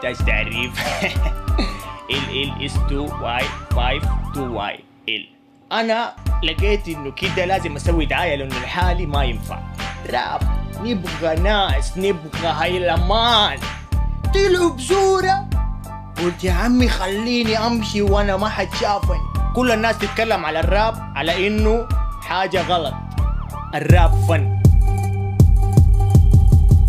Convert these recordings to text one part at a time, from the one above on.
تحتاج تعريف. ال is 2y 5 2y ال. انا لقيت انه كده لازم اسوي دعايه لانه لحالي ما ينفع راب. نبغى ناس، نبغى هيلمان. طلعوا بصوره قلت يا عمي خليني امشي وانا ما حد شافني. كل الناس تتكلم على الراب على انه حاجه غلط. الراب فن.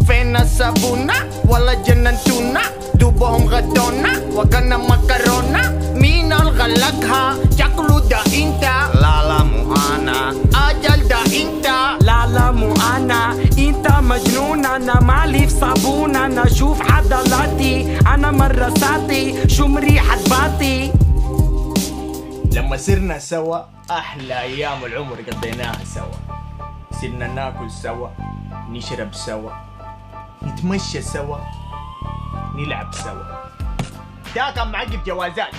فين الصابونة ولا جننتونا؟ دوبهم غدونا وكنا مكرونة. مين الغلقها؟ شكله ده انت. لا مو انا. اجل ده انت. لا مو انا. انت مجنون، انا مالي في صابون. انا شوف عضلاتي، انا مرة ساتي شو مريحة باطي. لما صرنا سوا احلى ايام العمر قضيناها سوا. صرنا ناكل سوا، نشرب سوا، نتمشى سوا، نلعب سوا. ده كان معقب جوازات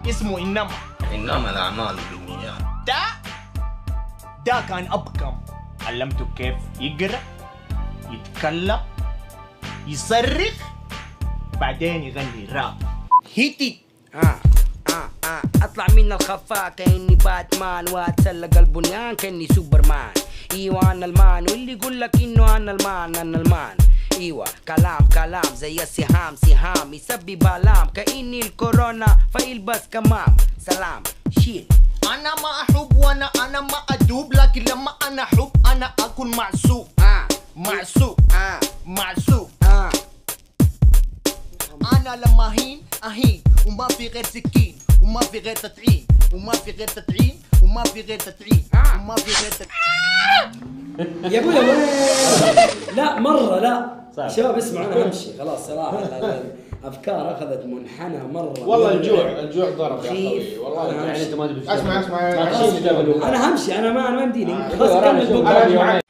اسمه إنما الأعمال بالنيات. ده كان أبكم. علمته كيف يقرأ، يتكلم، يصرخ، بعدين يغني راب. هيتي اطلع من الخفاء كاني باتمان، واتسلق البنيان كاني سوبرمان. ايوه انا المان، واللي يقول لك انه انا المان. ايوه كلام زي السهام يسبب الام كاني الكورونا فيلبس كمام. سلام شيل. انا ما احب وانا ما ادوب، لكن لما انا احب انا اكون معسوب. معسوب. انا لما اهين وما في غير سكين وما في غير تطعيم وما في غير تطعيم وما في غير تطعيم وما في غير يا ابويا وين؟ لا مرة لا شباب اسمعوا انا همشي خلاص صراحة. الافكار اخذت منحنى مرة. والله الجوع ضرب يا اخوي والله. يعني انت ما تبي اسمع انا همشي. انا ما يمديني خلاص كمل.